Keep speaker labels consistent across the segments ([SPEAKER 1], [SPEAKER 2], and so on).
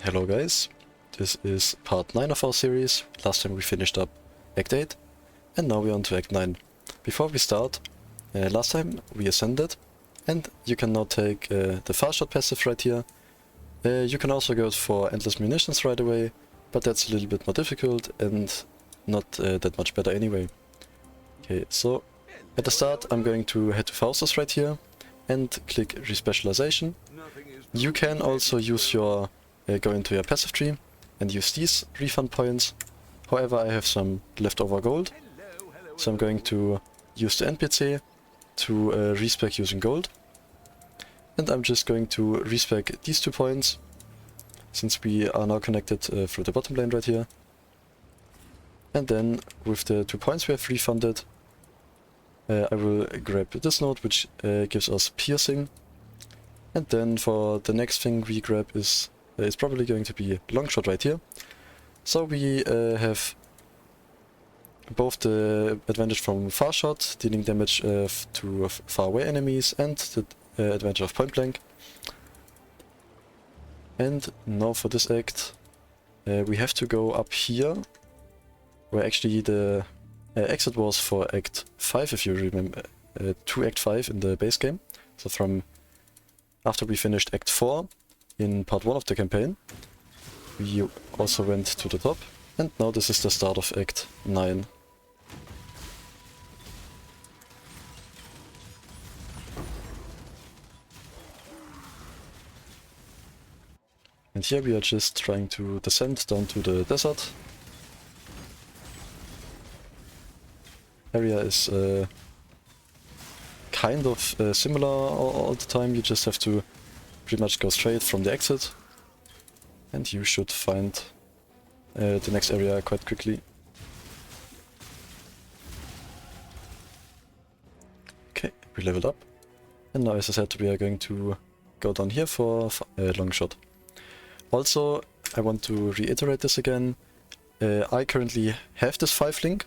[SPEAKER 1] Hello guys, this is part 9 of our series. Last time we finished up Act 8 and now we're on to Act 9. Before we start, last time we ascended and you can now take the fast shot passive right here. You can also go for endless munitions right away, but that's a little bit more difficult and not that much better anyway. Okay, so at the start I'm going to head to Faustus right here and click Respecialization. You can also use your go into your passive tree and use these refund points. However, I have some leftover gold, so I'm going to use the NPC to respec using gold. And I'm just going to respec these 2 points, since we are now connected through the bottom lane right here. And then with the 2 points we have refunded, I will grab this node, which gives us piercing. And then for the next thing we grab is it's probably going to be long shot right here. So we have both the advantage from far shot, dealing damage to far away enemies, and the advantage of point blank. And now for this act, we have to go up here, where actually the exit was for Act 5, if you remember, to Act 5 in the base game. So from after we finished Act 4 in part 1 of the campaign, we also went to the top, and now this is the start of Act 9. And here we are just trying to descend down to the desert. Area is kind of similar all the time. You just have to pretty much go straight from the exit, and you should find the next area quite quickly. Okay, we leveled up, and now, as I said, we are going to go down here for a long shot. Also, I want to reiterate this again. I currently have this 5 link.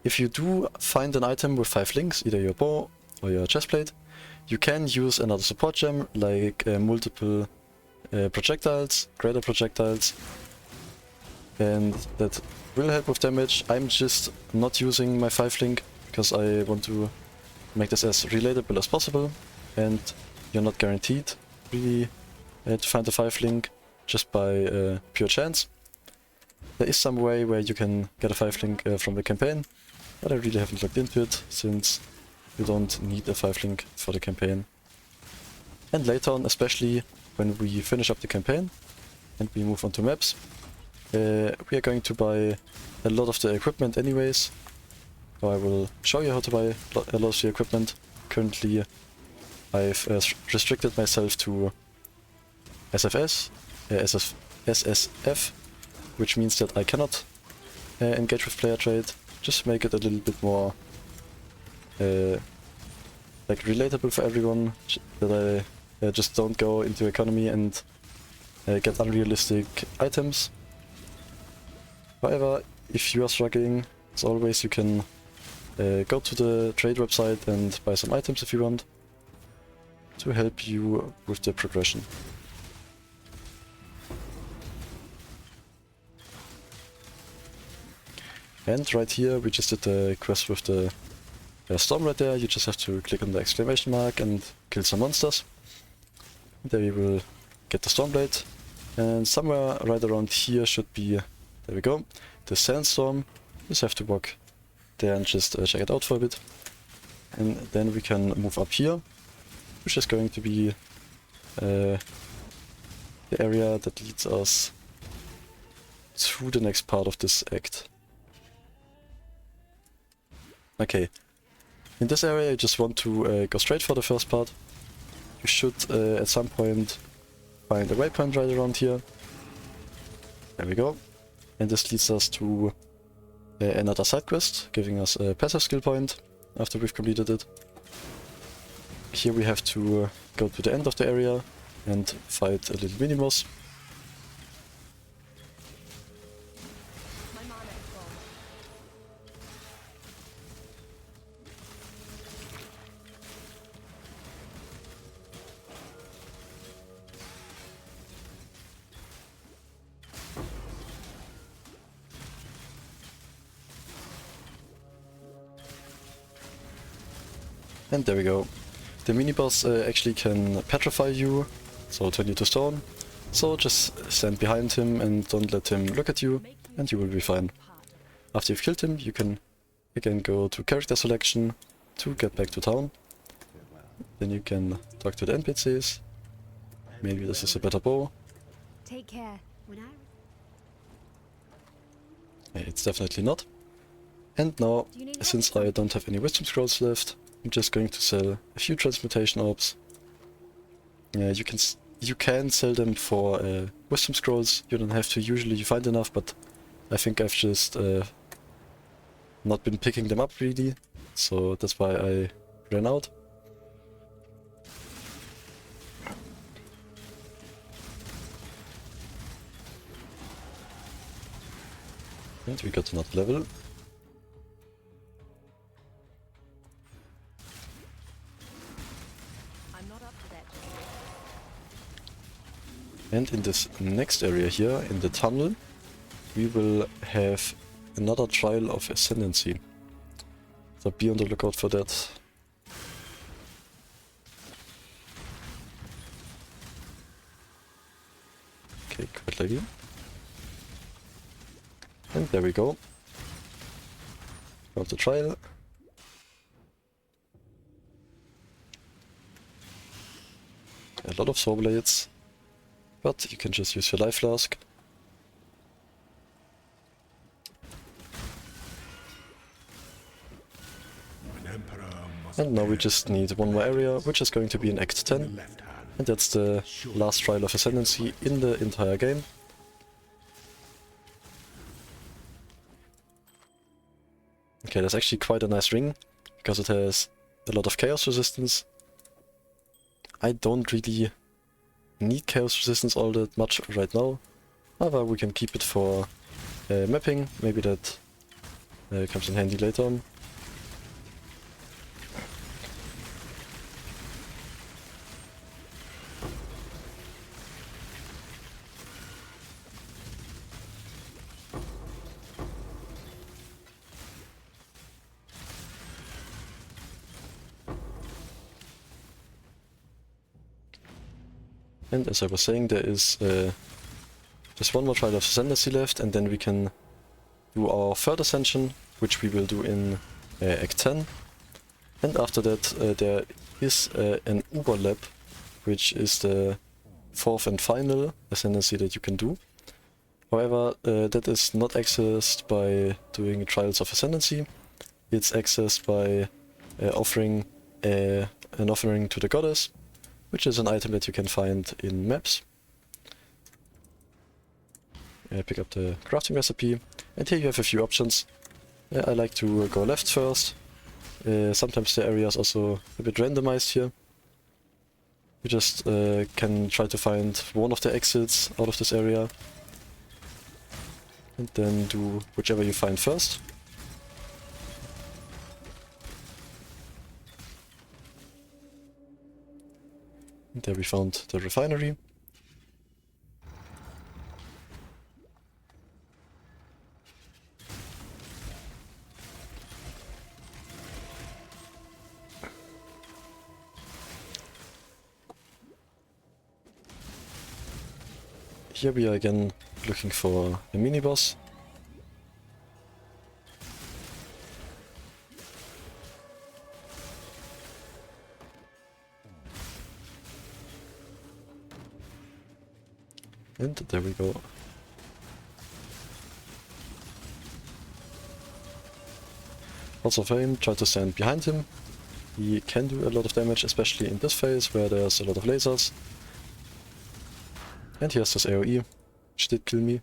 [SPEAKER 1] If you do find an item with 5 links, either your bow or your chestplate, you can use another support gem, like multiple projectiles, greater projectiles, and that will help with damage. I'm just not using my 5 link because I want to make this as relatable as possible, and you're not guaranteed really to find the 5 link just by pure chance. There is some way where you can get a 5 link from the campaign, but I really haven't looked into it, since you don't need a 5 link for the campaign. And later on, especially when we finish up the campaign and we move on to maps, we are going to buy a lot of the equipment anyways. So I will show you how to buy a lot of the equipment. Currently I've restricted myself to SSF, which means that I cannot engage with player trade. Just make it a little bit more like relatable for everyone, that I just don't go into economy and get unrealistic items. However, if you are struggling, as always, you can go to the trade website and buy some items if you want, to help you with the progression. And right here we just did the quest with the storm right there. You just have to click on the exclamation mark and kill some monsters. There we will get the Stormblade, and somewhere right around here should be, there we go, the Sandstorm. Just have to walk there and just check it out for a bit. And then we can move up here, which is going to be the area that leads us to the next part of this act. Okay, in this area you just want to go straight for the first part. You should at some point find a waypoint right around here. There we go. And this leads us to another side quest, giving us a passive skill point after we've completed it. Here we have to go to the end of the area and fight a little mini-boss. And there we go. The mini-boss actually can petrify you, so turn you to stone. So just stand behind him and don't let him look at you, and you will be fine. After you've killed him, you can again go to character selection to get back to town. Then you can talk to the NPCs. Maybe this is a better bow.
[SPEAKER 2] Take care.
[SPEAKER 1] It's definitely not. And now, since I don't have any wisdom scrolls left, I'm just going to sell a few transmutation orbs. You can sell them for wisdom scrolls. You don't have to. Usually you find enough, but I think I've just not been picking them up really, so that's why I ran out. And we got another level. And in this next area here, in the tunnel, we will have another trial of ascendancy. So be on the lookout for that. Okay, quite laggy. And there we go. Got the trial. A lot of saw blades. But you can just use your life flask. And now we just need one more area, which is going to be in Act 10. And that's the last trial of ascendancy in the entire game. Okay, that's actually quite a nice ring, because it has a lot of chaos resistance. I don't really need chaos resistance all that much right now. However, we can keep it for mapping. Maybe that comes in handy later on. And as I was saying, there is just one more trial of ascendancy left, and then we can do our third ascension, which we will do in Act 10. And after that there is an overlap, which is the fourth and final ascendancy that you can do. However, that is not accessed by doing trials of ascendancy. It's accessed by offering an offering to the goddess, which is an item that you can find in maps. Pick up the crafting recipe, and here you have a few options. I like to go left first. Sometimes the area is also a bit randomized here. You just can try to find one of the exits out of this area, and then do whichever you find first. And there we found the refinery. Here we are again looking for a mini-boss. And there we go. Also Flame, try to stand behind him. He can do a lot of damage, especially in this phase where there's a lot of lasers. And here's this AoE, which did kill me.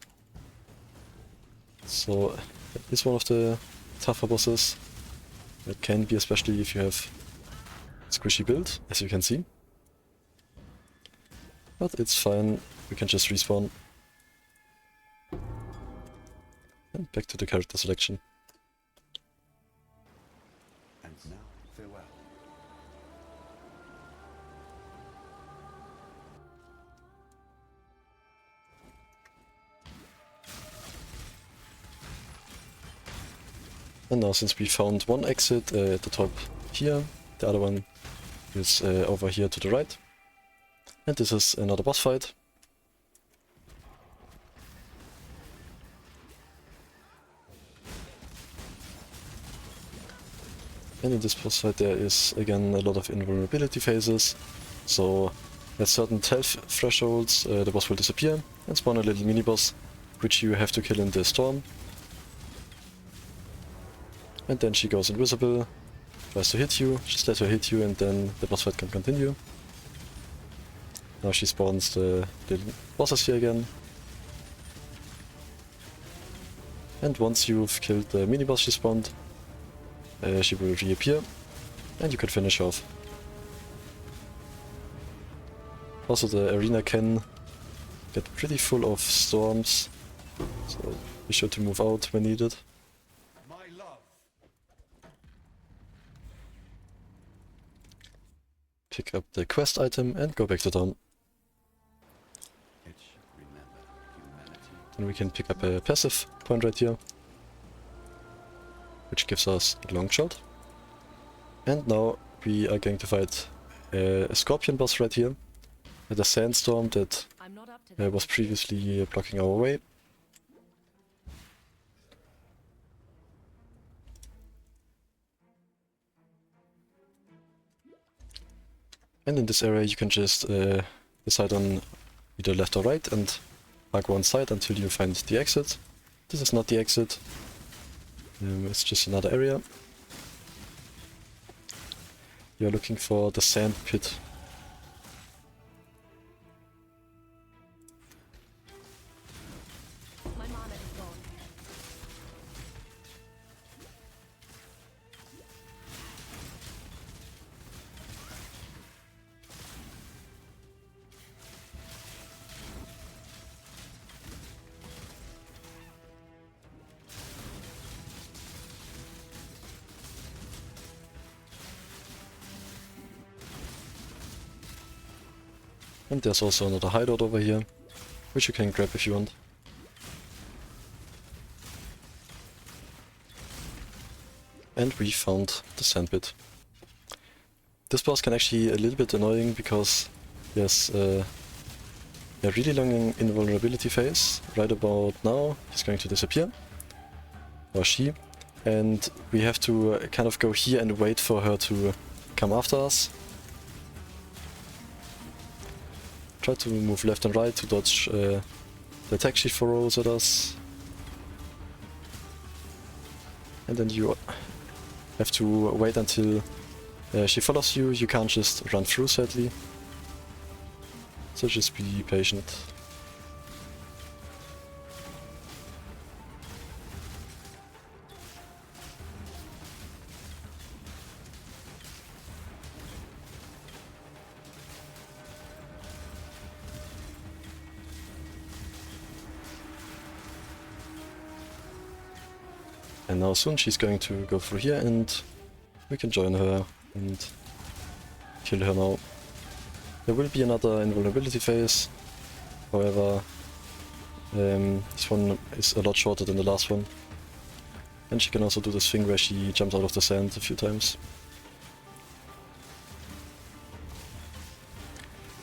[SPEAKER 1] So it is one of the tougher bosses. It can be, especially if you have squishy build, as you can see. But it's fine, we can just respawn. And back to the character selection.
[SPEAKER 3] And now, farewell.
[SPEAKER 1] And now, since we found one exit at the top here, The other one is over here to the right. And this is another boss fight. And in this boss fight there is again a lot of invulnerability phases. So at certain health thresholds the boss will disappear and spawn a little mini-boss which you have to kill in the storm. And then she goes invisible, tries to hit you, just let her hit you and then the boss fight can continue. Now she spawns the little bosses here again. And once you've killed the mini-boss she spawned, she will reappear and you can finish her off. Also the arena can get pretty full of storms, so be sure to move out when needed. Pick up the quest item and go back to town. Then we can pick up a passive point right here, which gives us a long shot. And now we are going to fight a scorpion boss right here, with a sandstorm that was previously blocking our way. And in this area you can just decide on either left or right and mark one side until you find the exit. This is not the exit, it's just another area. You're looking for the sand pit. And there's also another hideout over here, which you can grab if you want. And we found the sand pit. This boss can actually be a little bit annoying because there's a really long invulnerability phase. Right about now he's going to disappear, or she, and we have to kind of go here and wait for her to come after us. Try to move left and right to dodge the attack she throws at us. And then you have to wait until she follows you. You can't just run through, sadly. So just be patient. And now soon she's going to go through here and we can join her and kill her now. There will be another invulnerability phase, however this one is a lot shorter than the last one. And she can also do this thing where she jumps out of the sand a few times.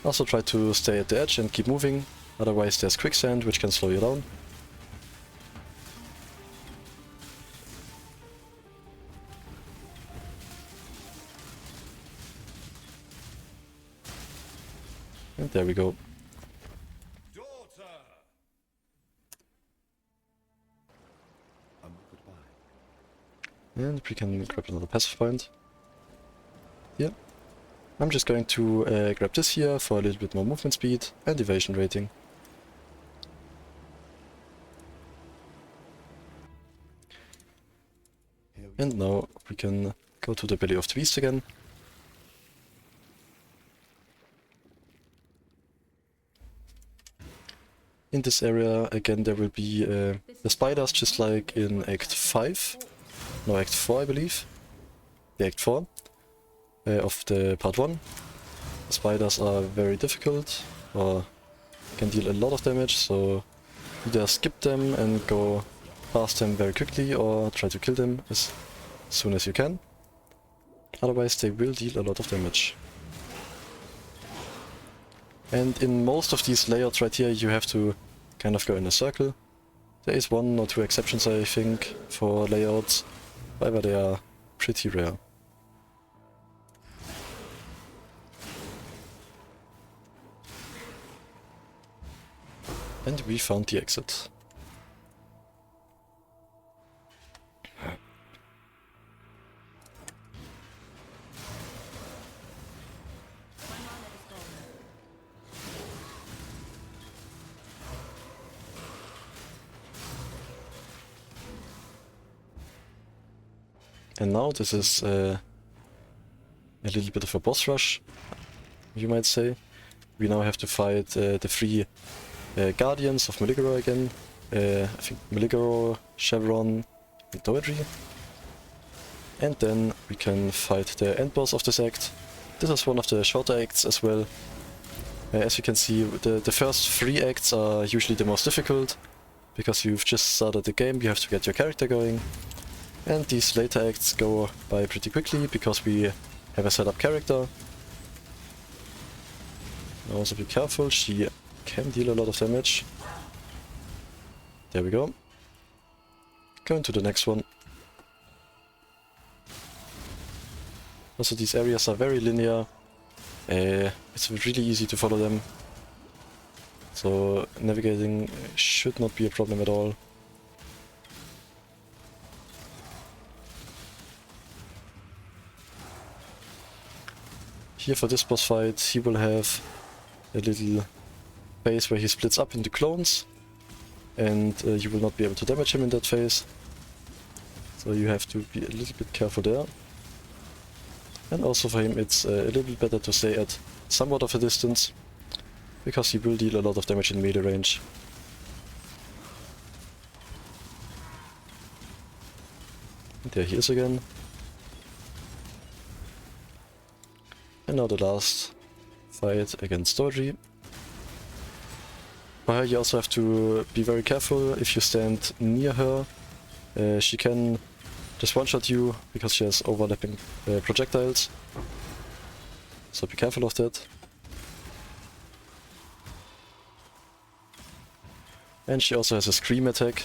[SPEAKER 1] Also try to stay at the edge and keep moving, otherwise there's quicksand which can slow you down. And there we go. And we can grab another passive point. Here. I'm just going to grab this here for a little bit more movement speed and evasion rating. And now we can go to the belly of the beast again. In this area again there will be the spiders just like in Act 5, no Act 4 I believe, the Act 4 of the Part 1. The spiders are very difficult, or can deal a lot of damage, so either skip them and go past them very quickly or try to kill them as soon as you can. otherwise they will deal a lot of damage. And in most of these layouts right here you have to kind of go in a circle. There is 1 or 2 exceptions I think for layouts, however they are pretty rare. And we found the exit. And now this is a little bit of a boss rush, you might say. We now have to fight the 3 Guardians of Maligaro again. I think Maligaro, Chevron, and Doedry. And then we can fight the end boss of this act. This is one of the shorter acts as well. As you can see, the first 3 acts are usually the most difficult, because you've just started the game, you have to get your character going. And these later acts go by pretty quickly, because we have a set up character. Also be careful, she can deal a lot of damage. There we go. Going to the next one. Also these areas are very linear. It's really easy to follow them. So navigating should not be a problem at all. Here for this boss fight he will have a little phase where he splits up into clones, and you will not be able to damage him in that phase. So you have to be a little bit careful there. And also for him it's a little bit better to stay at somewhat of a distance, because he will deal a lot of damage in melee range. And there he is again. And now the last fight against Doedry. For her you also have to be very careful. If you stand near her, she can just one-shot you, because she has overlapping projectiles. So be careful of that. And she also has a scream attack,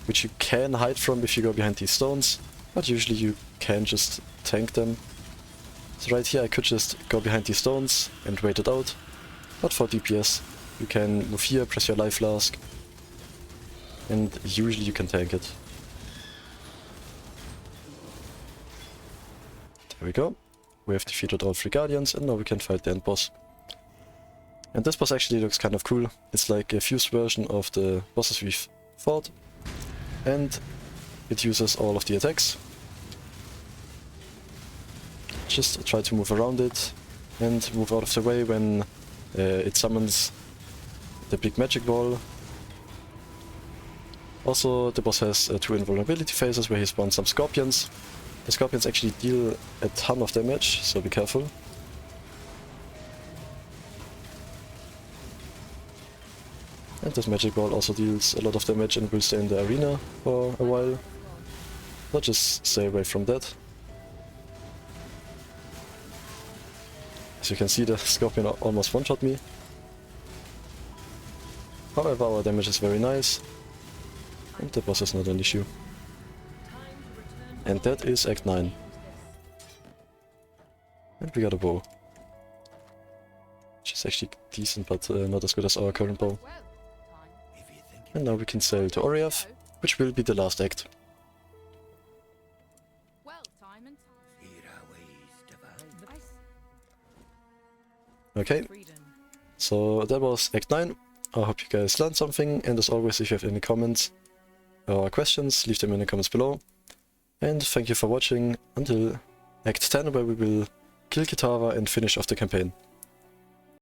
[SPEAKER 1] which you can hide from if you go behind these stones, but usually you can just tank them. So right here I could just go behind these stones and wait it out, but for DPS you can move here, press your life flask, and usually you can tank it. There we go. We have defeated all 3 Guardians, and now we can fight the end boss. And this boss actually looks kind of cool. It's like a fused version of the bosses we've fought, and it uses all of the attacks. Just try to move around it and move out of the way when it summons the big magic ball. Also the boss has 2 invulnerability phases where he spawns some scorpions. The scorpions actually deal a ton of damage, so be careful. And this magic ball also deals a lot of damage and will stay in the arena for a while. So just stay away from that. As you can see, the scorpion almost one-shot me. However, our damage is very nice, and the boss is not an issue. And that is Act 9. And we got a bow. Which is actually decent, but not as good as our current bow. And now we can sail to Oriath, which will be the last act. Okay, so that was Act 9. I hope you guys learned something, and as always, if you have any comments or questions, leave them in the comments below. And thank you for watching until Act 10, where we will kill Kitara and finish off the campaign.